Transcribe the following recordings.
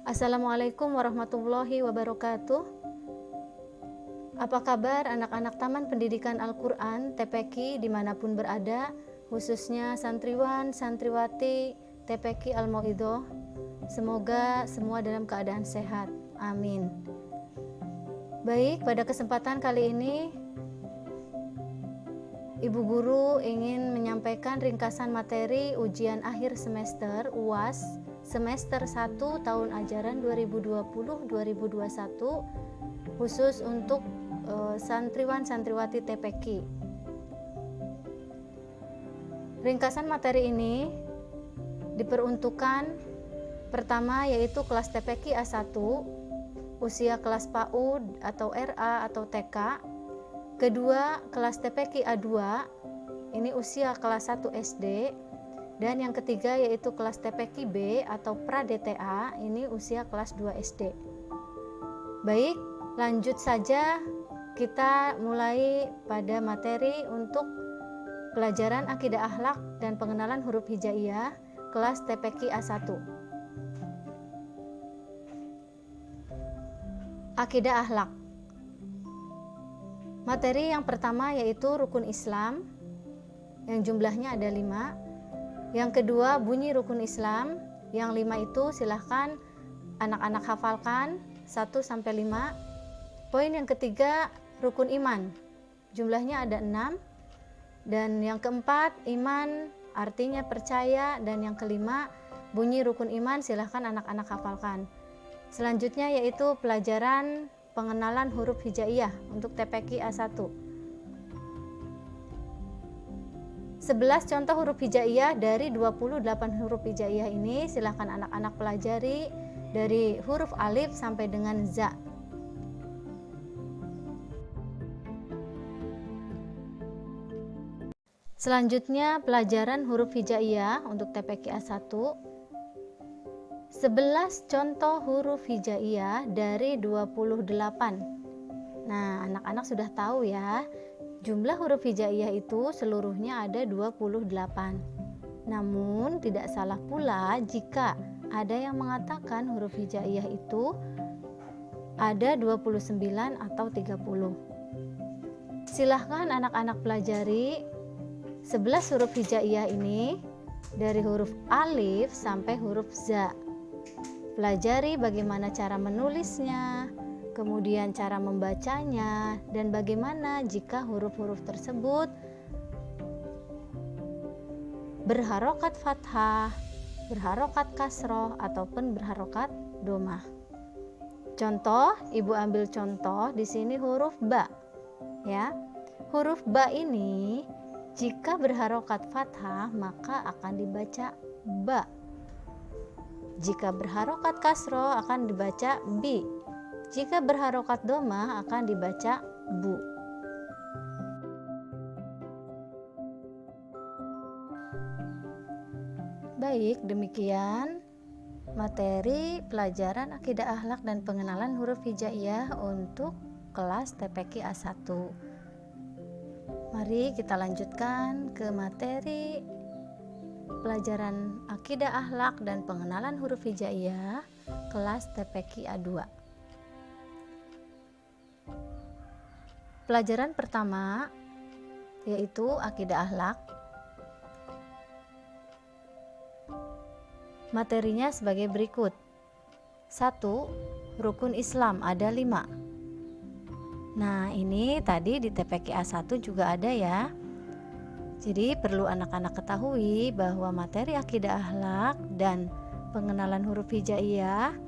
Assalamualaikum warahmatullahi wabarakatuh. Apa kabar anak-anak Taman Pendidikan Al-Quran TPQ dimanapun berada, khususnya santriwan, santriwati TPQ Al-Mauidhoh. Semoga semua dalam keadaan sehat. Amin. Baik, pada kesempatan kali ini Ibu Guru ingin menyampaikan ringkasan materi ujian akhir semester UAS semester 1 tahun ajaran 2020-2021 khusus untuk santriwan santriwati TPQ. Ringkasan materi ini diperuntukkan pertama yaitu kelas TPQ A1, usia kelas PAUD atau RA atau TK. Kedua, kelas TPQ A2, ini usia kelas 1 SD. Dan yang ketiga yaitu kelas TPQ B atau pra-DTA, ini usia kelas 2 SD. Baik, lanjut saja kita mulai pada materi untuk pelajaran akidah akhlak dan pengenalan huruf hijaiyah kelas TPQ A1. Akidah akhlak. Materi yang pertama yaitu rukun Islam yang jumlahnya ada 5. Yang kedua bunyi rukun Islam, yang 5 itu silahkan anak-anak hafalkan 1-5. Poin yang ketiga rukun iman, jumlahnya ada 6. Dan yang keempat iman artinya percaya, dan yang kelima bunyi rukun iman silahkan anak-anak hafalkan. Selanjutnya yaitu pelajaran pengenalan huruf hijaiyah untuk TPQ A1. 11 contoh huruf hijaiyah dari 28 huruf hijaiyah ini silahkan anak-anak pelajari dari huruf alif sampai dengan za. Selanjutnya pelajaran huruf hijaiyah untuk TPQ A1. 11 contoh huruf hijaiyah dari 28. Nah, anak-anak sudah tahu ya, jumlah huruf hijaiyah itu seluruhnya ada 28. Namun tidak salah pula jika ada yang mengatakan huruf hijaiyah itu ada 29 atau 30. Silahkan anak-anak pelajari 11 huruf hijaiyah ini dari huruf alif sampai huruf za. Pelajari bagaimana cara menulisnya, kemudian cara membacanya, dan bagaimana jika huruf-huruf tersebut berharokat fathah, berharokat kasroh, ataupun berharokat domah. Contoh, ibu ambil contoh di sini huruf ba, ya. Huruf ba ini jika berharokat fathah maka akan dibaca ba. Jika berharokat kasroh akan dibaca bi. Jika berharokat domah akan dibaca bu. Baik, demikian materi pelajaran akidah akhlak dan pengenalan huruf hijaiyah untuk kelas TPQ A1. Mari kita lanjutkan ke materi pelajaran akidah akhlak dan pengenalan huruf hijaiyah kelas TPQ A2. Pelajaran pertama yaitu akidah akhlak. Materinya sebagai berikut. 1. Rukun Islam ada 5. Nah, ini tadi di TPQ A1 juga ada ya. Jadi perlu anak-anak ketahui bahwa materi akidah akhlak dan pengenalan huruf hijaiyah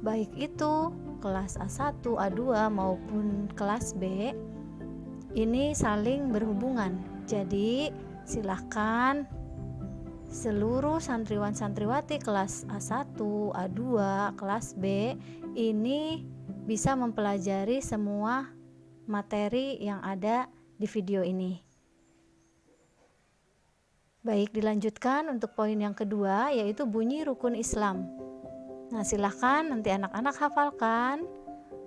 baik itu kelas A1, A2 maupun kelas B ini saling berhubungan. Jadi silahkan seluruh santriwan santriwati kelas A1, A2, kelas B ini bisa mempelajari semua materi yang ada di video ini. Baik, dilanjutkan untuk poin yang kedua yaitu bunyi rukun Islam. Nah, silahkan nanti anak-anak hafalkan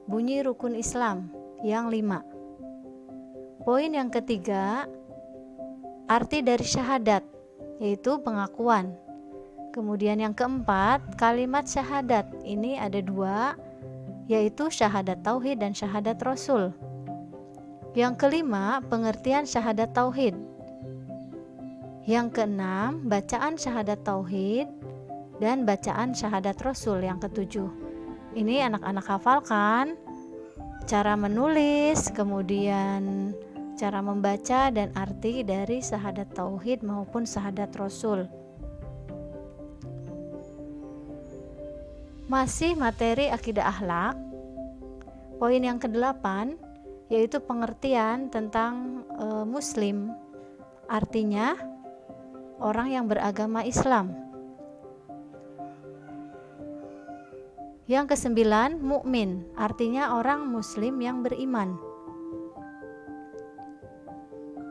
bunyi rukun Islam yang 5. Poin yang ketiga, arti dari syahadat yaitu pengakuan. Kemudian yang keempat, kalimat syahadat. Ini ada dua, yaitu syahadat tauhid dan syahadat rasul. Yang kelima, pengertian syahadat tauhid. Yang keenam, bacaan syahadat tauhid dan bacaan syahadat rasul. Yang ketujuh, ini anak-anak hafalkan cara menulis, kemudian cara membaca dan arti dari syahadat tauhid maupun syahadat rasul. Masih materi akidah akhlak. Poin yang ke-8 yaitu pengertian tentang muslim. Artinya orang yang beragama Islam. Yang ke-9, mukmin. Artinya orang muslim yang beriman.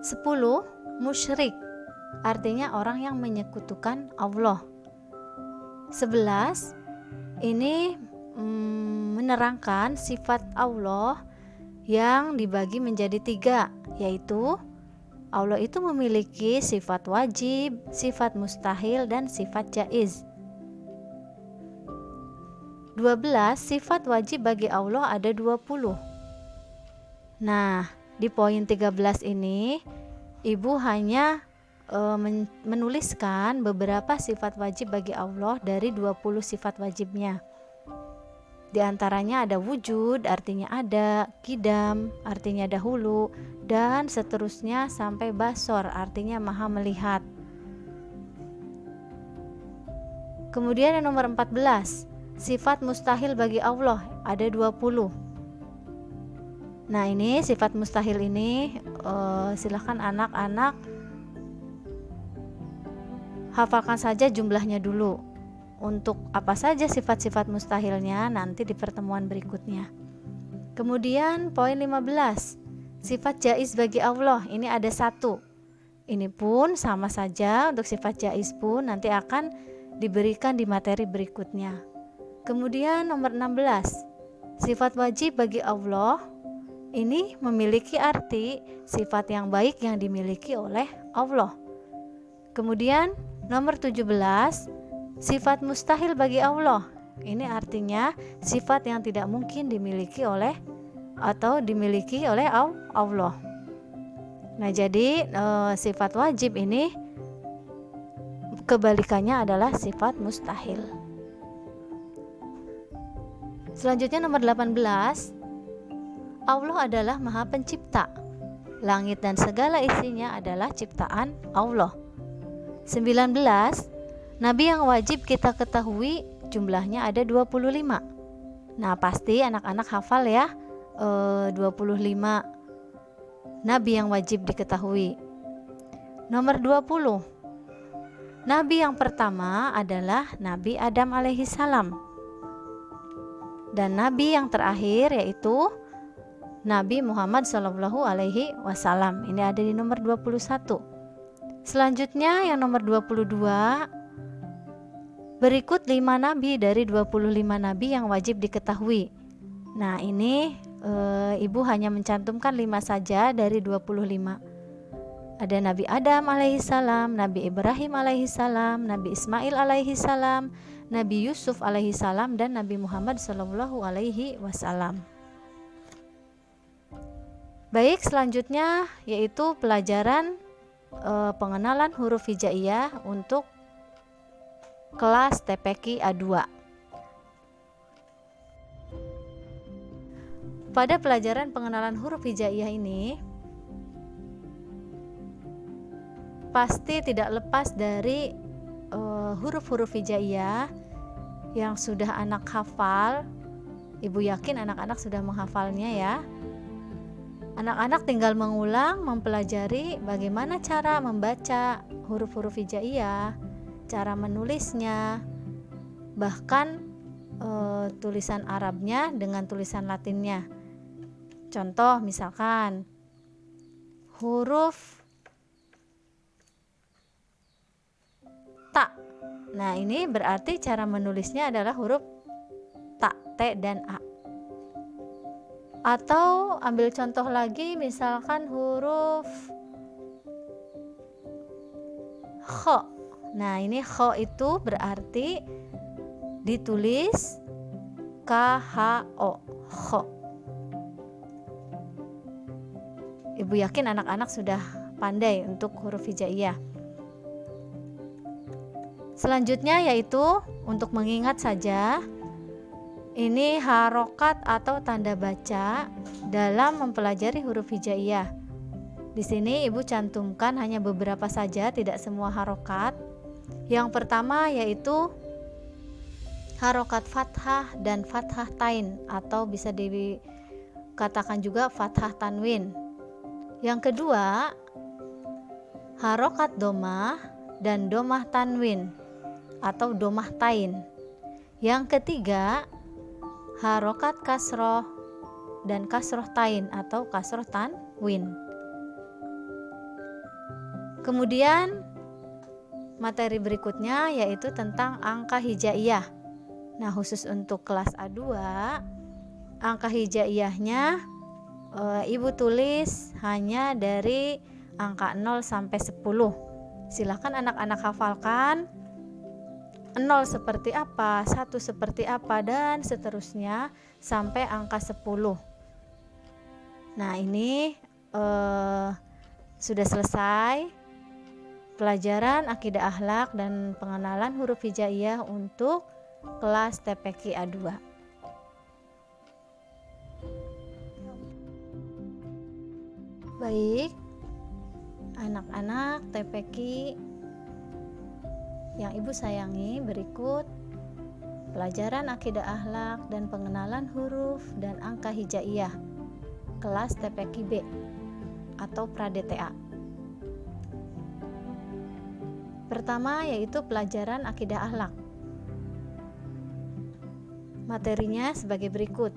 10, musyrik. Artinya orang yang menyekutukan Allah. 11, ini menerangkan sifat Allah yang dibagi menjadi 3, yaitu Allah itu memiliki sifat wajib, sifat mustahil, dan sifat jaiz. 12, sifat wajib bagi Allah ada 20. Nah, di poin 13 ini Ibu hanya menuliskan beberapa sifat wajib bagi Allah dari 20 sifat wajibnya. Di antaranya ada wujud, artinya ada, qidam, artinya dahulu, dan seterusnya sampai basor, artinya maha melihat. Kemudian yang nomor 14, sifat mustahil bagi Allah ada 20. Nah, ini sifat mustahil ini silahkan anak-anak hafalkan saja jumlahnya dulu. Untuk apa saja sifat-sifat mustahilnya nanti di pertemuan berikutnya. Kemudian poin 15, sifat jaiz bagi Allah ini ada 1. Ini pun sama saja, untuk sifat jaiz pun nanti akan diberikan di materi berikutnya. Kemudian nomor 16, sifat wajib bagi Allah ini memiliki arti sifat yang baik yang dimiliki oleh Allah. Kemudian nomor 17, sifat mustahil bagi Allah. Ini artinya sifat yang tidak mungkin dimiliki oleh Allah. Nah, jadi sifat wajib ini kebalikannya adalah sifat mustahil. Selanjutnya nomor 18, Allah adalah Maha Pencipta. Langit dan segala isinya adalah ciptaan Allah. 19, Nabi yang wajib kita ketahui jumlahnya ada 25. Nah, pasti anak-anak hafal ya, 25 Nabi yang wajib diketahui. Nomor 20, Nabi yang pertama adalah Nabi Adam alaihi salam. Dan Nabi yang terakhir yaitu Nabi Muhammad sallallahu alaihi wasallam. Ini ada di nomor 21. Selanjutnya yang nomor 22, berikut 5 nabi dari 25 nabi yang wajib diketahui. Nah, ini Ibu hanya mencantumkan 5 saja dari 25. Ada Nabi Adam alaihissalam, Nabi Ibrahim alaihissalam, Nabi Ismail alaihissalam, Nabi Yusuf alaihissalam, dan Nabi Muhammad sallallahu alaihi wasallam. Baik, selanjutnya yaitu pelajaran pengenalan huruf hijaiyah untuk kelas TPQ A2. Pada pelajaran pengenalan huruf hijaiyah ini pasti tidak lepas dari huruf-huruf hijaiyah yang sudah anak hafal. Ibu yakin anak-anak sudah menghafalnya ya. Anak-anak tinggal mengulang, mempelajari bagaimana cara membaca huruf-huruf hijaiyah, cara menulisnya, bahkan tulisan Arabnya dengan tulisan Latinnya. Contoh misalkan huruf ta. Nah, ini berarti cara menulisnya adalah huruf ta, t dan a. Atau ambil contoh lagi, misalkan huruf kha. Nah, ini kho itu berarti ditulis KHO, kho. Ibu yakin anak-anak sudah pandai untuk huruf hijaiyah. Selanjutnya yaitu untuk mengingat saja, ini harokat atau tanda baca dalam mempelajari huruf hijaiyah. Di sini ibu cantumkan hanya beberapa saja, tidak semua harokat. Yang pertama yaitu harokat fathah dan fathah tain, atau bisa dikatakan juga fathah tanwin. Yang kedua, harokat domah dan domah tanwin atau domah tain. Yang ketiga, harokat kasroh dan kasroh tain atau kasroh tanwin. Kemudian materi berikutnya yaitu tentang angka hijaiyah. Nah, khusus untuk kelas A2, angka hijaiyahnya ibu tulis hanya dari angka 0 sampai 10. Silakan anak-anak hafalkan 0 seperti apa, 1 seperti apa, dan seterusnya sampai angka 10. Nah, ini sudah selesai pelajaran akidah akhlak dan pengenalan huruf hijaiyah untuk kelas TPQ A2. Baik, anak-anak TPQ yang ibu sayangi, berikut pelajaran akidah akhlak dan pengenalan huruf dan angka hijaiyah kelas TPQ B atau pra-DTA. Pertama yaitu pelajaran akidah akhlak. Materinya sebagai berikut.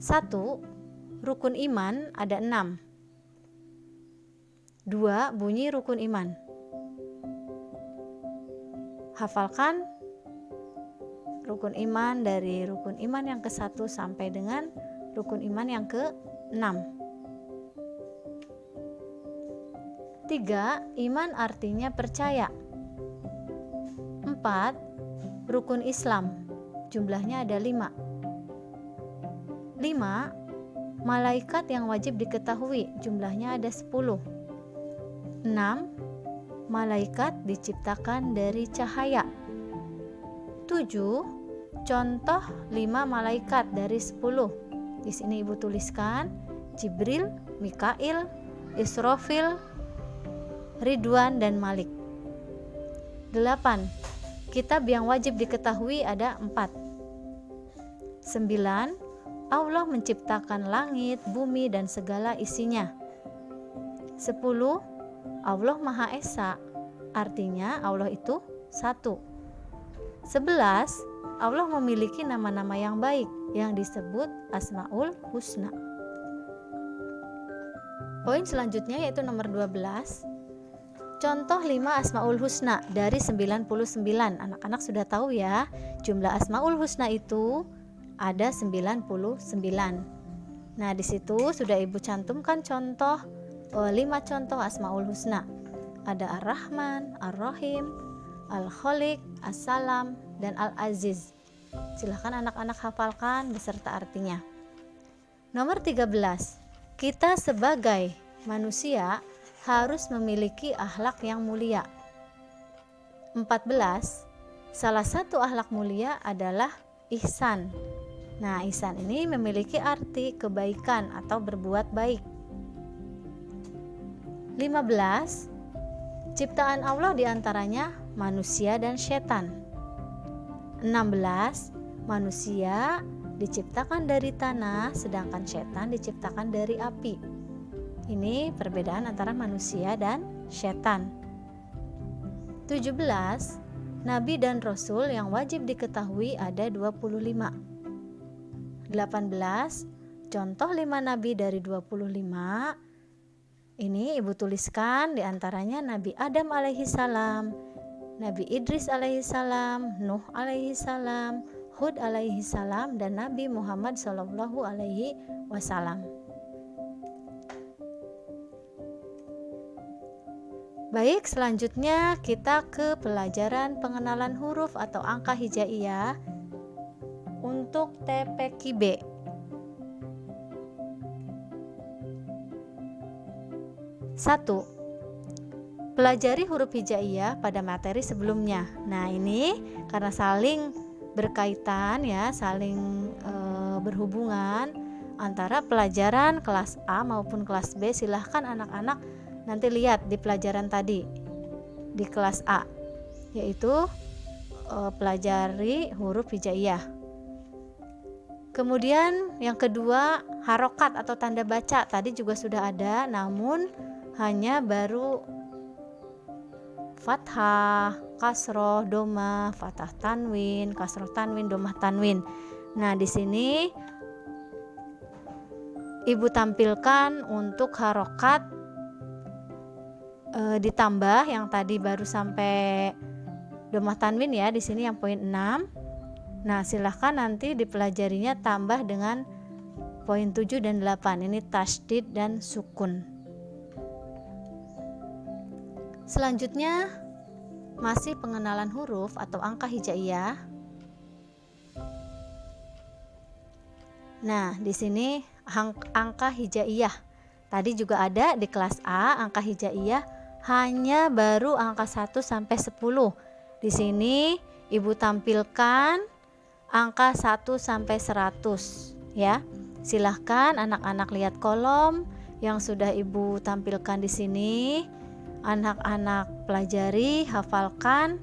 1. Rukun iman ada 6. 2. Bunyi rukun iman. Hafalkan rukun iman dari rukun iman yang ke-1 sampai dengan rukun iman yang ke-6. 3. Iman artinya percaya. 4. Rukun Islam, jumlahnya ada 5. 5. Malaikat yang wajib diketahui, jumlahnya ada 10. 6. Malaikat diciptakan dari cahaya. 7. Contoh 5 malaikat dari 10. Di sini ibu tuliskan Jibril, Mikail, Israfil, Ridwan, dan Malik. 8. Kitab yang wajib diketahui ada 4. 9. Allah menciptakan langit, bumi, dan segala isinya. 10. Allah Maha Esa, artinya Allah itu satu. 11. Allah memiliki nama-nama yang baik yang disebut Asmaul Husna. Poin selanjutnya yaitu nomor 12. Contoh 5 Asmaul Husna dari 99. Anak-anak sudah tahu ya, jumlah Asmaul Husna itu ada 99. Nah, di situ sudah ibu cantumkan contoh 5 contoh Asmaul Husna. Ada Ar-Rahman, Ar-Rahim, Al-Khaliq, As-Salam, dan Al-Aziz. Silahkan anak-anak hafalkan beserta artinya. Nomor 13. Kita sebagai manusia harus memiliki akhlak yang mulia. 14. Salah satu akhlak mulia adalah ihsan. Nah, ihsan ini memiliki arti kebaikan atau berbuat baik. 15. Ciptaan Allah diantaranya manusia dan setan. 16. Manusia diciptakan dari tanah, sedangkan setan diciptakan dari api. Ini perbedaan antara manusia dan setan. 17. Nabi dan Rasul yang wajib diketahui ada 25. 18. Contoh 5 Nabi dari 25. Ini ibu tuliskan diantaranya Nabi Adam alaihi salam, Nabi Idris alaihi salam, Nuh alaihi salam, Hud alaihi salam, dan Nabi Muhammad sallallahu alaihi wasallam. Baik, selanjutnya kita ke pelajaran pengenalan huruf atau angka hijaiyah untuk TPQ B. Satu, pelajari huruf hijaiyah pada materi sebelumnya. Nah, ini karena saling berkaitan ya, saling berhubungan antara pelajaran kelas A maupun kelas B. Silahkan anak-anak nanti lihat di pelajaran tadi di kelas A, yaitu pelajari huruf hijaiyah. Kemudian yang kedua, harokat atau tanda baca tadi juga sudah ada, namun hanya baru fathah, kasroh, domah, fathah tanwin, kasroh tanwin, domah tanwin. Nah, di sini Ibu tampilkan untuk harokat ditambah yang tadi baru sampai domah tanwin ya, di sini yang poin 6. Nah, silahkan nanti dipelajarinya tambah dengan poin 7 dan 8. Ini tasydid dan sukun. Selanjutnya masih pengenalan huruf atau angka hijaiyah. Nah, di sini angka hijaiyah. Tadi juga ada di kelas A angka hijaiyah hanya baru angka 1 sampai 10. Di sini Ibu tampilkan angka 1 sampai 100 ya. Silahkan anak-anak lihat kolom yang sudah Ibu tampilkan di sini. Anak-anak pelajari, hafalkan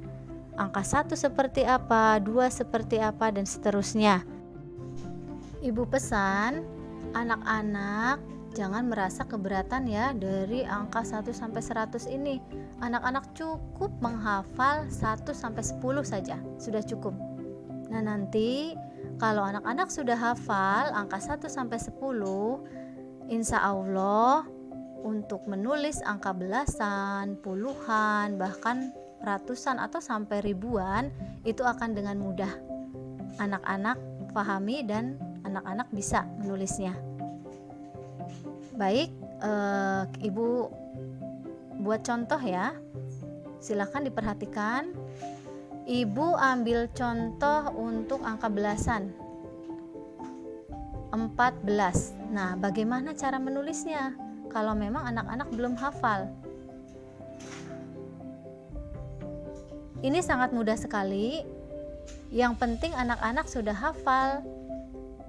angka 1 seperti apa, 2 seperti apa, dan seterusnya. Ibu pesan anak-anak jangan merasa keberatan ya dari angka 1 sampai 100 ini. Anak-anak cukup menghafal 1 sampai 10 saja, sudah cukup. Nah, nanti kalau anak-anak sudah hafal angka 1 sampai 10, insya Allah untuk menulis angka belasan, puluhan, bahkan ratusan atau sampai ribuan itu akan dengan mudah anak-anak pahami dan anak-anak bisa menulisnya. Baik, Ibu buat contoh ya. Silahkan diperhatikan. Ibu ambil contoh untuk angka belasan 14. Nah, bagaimana cara menulisnya kalau memang anak-anak belum hafal? Ini sangat mudah sekali. Yang penting anak-anak sudah hafal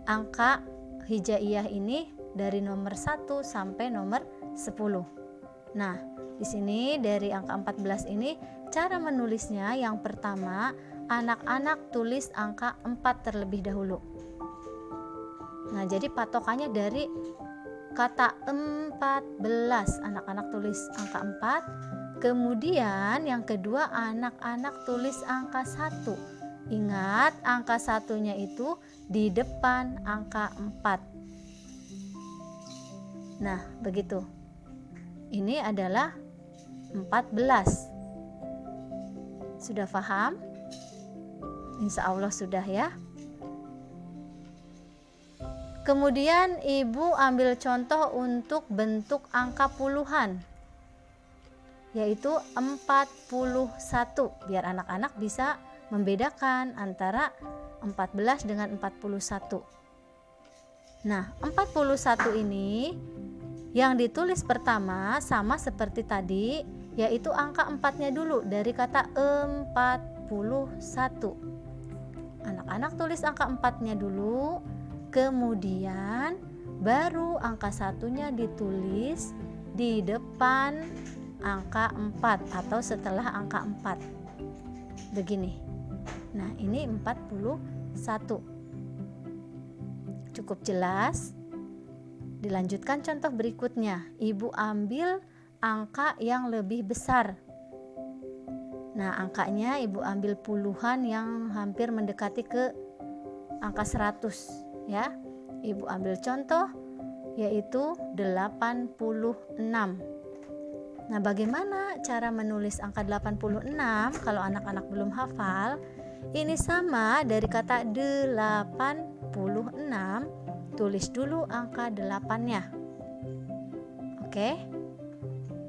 angka hijaiyah ini dari nomor 1 sampai nomor 10. Nah, di sini dari angka 14 ini cara menulisnya yang pertama anak-anak tulis angka 4 terlebih dahulu. Nah, jadi patokannya dari kata 14, anak-anak tulis angka 4. Kemudian yang kedua anak-anak tulis angka 1. Ingat, angka 1-nya itu di depan angka 4. Nah, begitu. Ini adalah 14. Sudah paham? Insya Allah sudah ya. Kemudian Ibu ambil contoh untuk bentuk angka puluhan, yaitu 41, biar anak-anak bisa membedakan antara 14 dengan 41. Nah, 41 ini yang ditulis pertama sama seperti tadi, yaitu angka 4-nya dulu dari kata 41. Anak-anak tulis angka 4-nya dulu, kemudian baru angka 1-nya ditulis di depan angka 4 atau setelah angka 4. Begini. Nah, ini 41. Cukup jelas? Dilanjutkan contoh berikutnya. Ibu ambil angka yang lebih besar. Nah, angkanya Ibu ambil puluhan yang hampir mendekati ke angka 100 ya. Ibu ambil contoh yaitu 86. Nah, bagaimana cara menulis angka 86 kalau anak-anak belum hafal? Ini sama dari kata 86, tulis dulu angka 8-nya. Oke.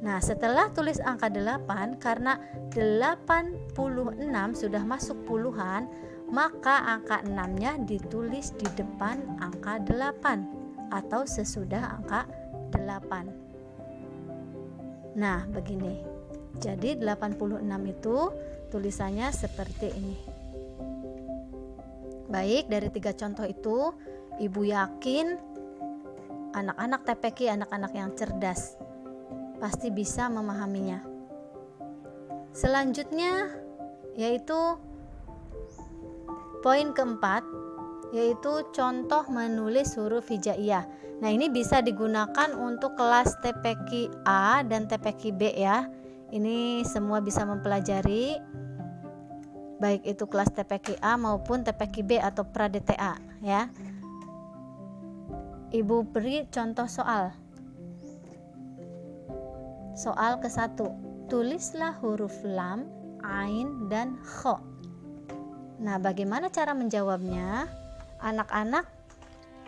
Nah, setelah tulis angka 8, karena 86 sudah masuk puluhan, maka angka 6-nya ditulis di depan angka 8 atau sesudah angka 8. Nah, begini. Jadi 86 itu tulisannya seperti ini. Baik, dari 3 contoh itu, Ibu yakin anak-anak TPQ, anak-anak yang cerdas, pasti bisa memahaminya. Selanjutnya yaitu poin keempat, yaitu contoh menulis huruf hijaiyah. Nah, ini bisa digunakan untuk kelas TPQ A dan TPQ B ya. Ini semua bisa mempelajari, baik itu kelas TPQ A maupun TPQ B atau pra-DTA ya. Ibu beri contoh soal. Soal ke-1, tulislah huruf lam, ain, dan kho. Nah, bagaimana cara menjawabnya? Anak-anak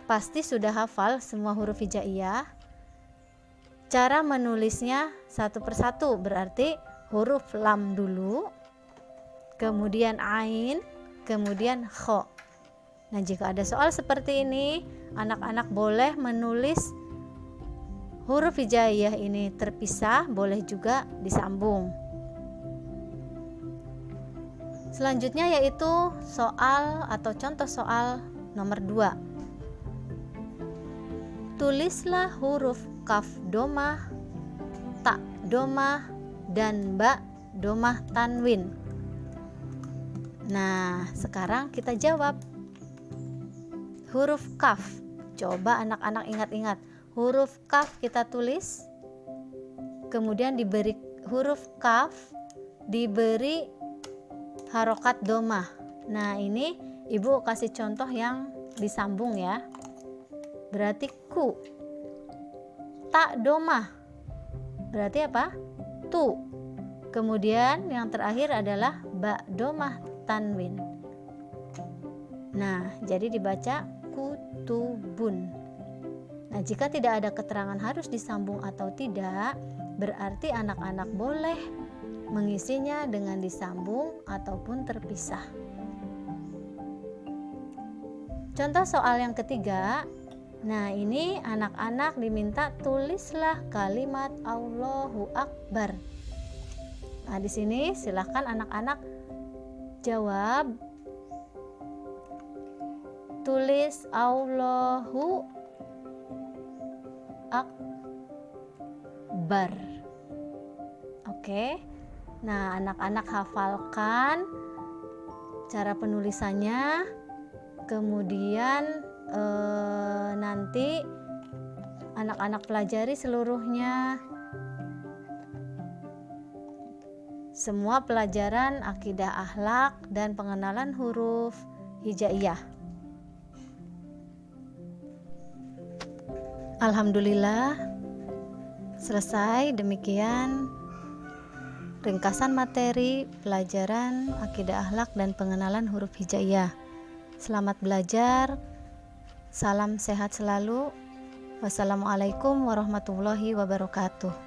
pasti sudah hafal semua huruf hijaiyah. Cara menulisnya satu persatu, berarti huruf lam dulu, kemudian ain, kemudian kho. Nah, jika ada soal seperti ini, anak-anak boleh menulis huruf hijaiyah ini terpisah, boleh juga disambung. Selanjutnya yaitu soal atau contoh soal nomor 2. Tulislah huruf kaf domah, ta domah, dan ba domah tanwin. Nah, sekarang kita jawab. Huruf kaf, coba anak-anak ingat-ingat. Huruf kaf kita tulis, kemudian diberi huruf kaf, diberi harokat domah. Nah, ini Ibu kasih contoh yang disambung ya. Berarti ku. Ta domah, berarti apa? Tu. Kemudian yang terakhir adalah ba domah tanwin. Nah, jadi dibaca kutubun. Nah, jika tidak ada keterangan harus disambung atau tidak, berarti anak-anak boleh mengisinya dengan disambung ataupun terpisah. Contoh soal yang ketiga. Nah, ini anak-anak diminta tulislah kalimat Allahu Akbar. Nah, di sini silahkan anak-anak jawab. Tulis Allahu Akbar. Oke. Nah, anak-anak hafalkan cara penulisannya. Kemudian nanti anak-anak pelajari seluruhnya. Semua pelajaran akidah akhlak dan pengenalan huruf hijaiyah. Alhamdulillah, selesai. Demikian ringkasan materi pelajaran akidah akhlak dan pengenalan huruf hijaiyah. Selamat belajar. Salam sehat selalu. Wassalamualaikum warahmatullahi wabarakatuh.